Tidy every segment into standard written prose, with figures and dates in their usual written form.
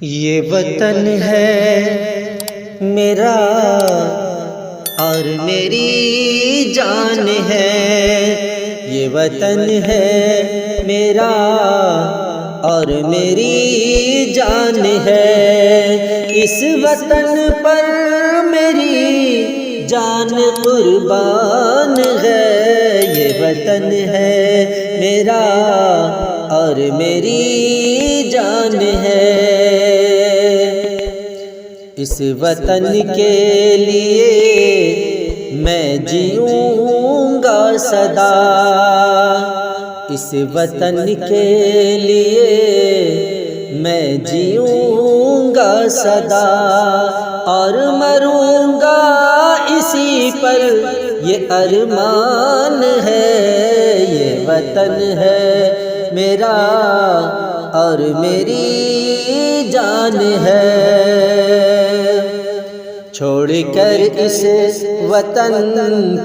یہ وطن ہے میرا اور میری جان ہے، یہ وطن ہے میرا اور میری جان ہے، اس وطن پر میری جان قربان ہے، یہ وطن ہے میرا اور میری جان ہے، اس وطن کے لیے میں جیوں گا سدا، اس وطن کے لیے میں جیوں گا سدا، اور مروں گا اسی پر یہ ارمان ہے، یہ وطن ہے میرا اور میری جان ہے، چھوڑ کر اس وطن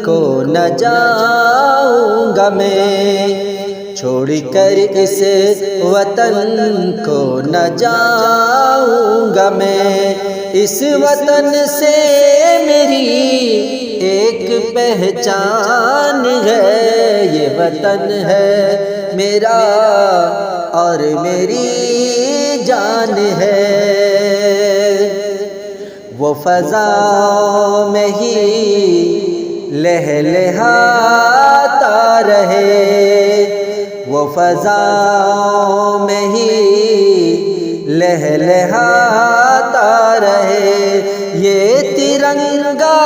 کو نہ جاؤں گا میں، چھوڑ کر اس وطن کو نہ جاؤں گا میں، اس وطن سے میری ایک پہچان ہے، یہ وطن ہے میرا اور میری جان ہے، وہ فضا میں ہی لہلہاتا رہے، وہ فضا میں ہی لہلہاتا رہے، یہ ترنگا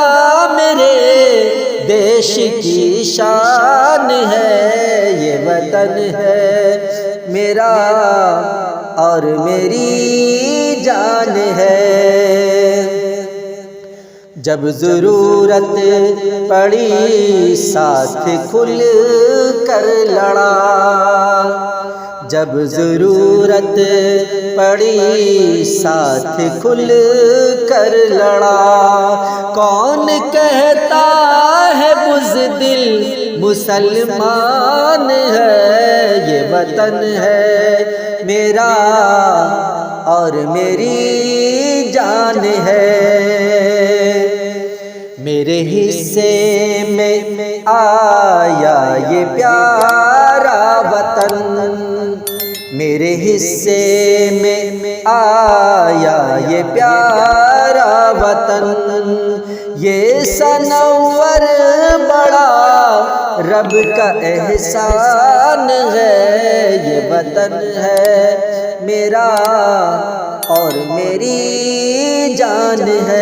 میرے دیش کی شان ہے، یہ وطن ہے میرا اور میری جان ہے، جب ضرورت پڑی ساتھ کھل کر لڑا، جب ضرورت پڑی ساتھ کھل کر لڑا، کون کہتا ہے بزدل مسلمان ہے، یہ وطن ہے میرا اور میری جان ہے، میرے حصے میں آیا یہ پیارا وطن، میرے حصے میں آیا یہ پیارا وطن، یہ سنور بڑا رب کا احسان ہے، یہ وطن ہے میرا اور میری جان ہے۔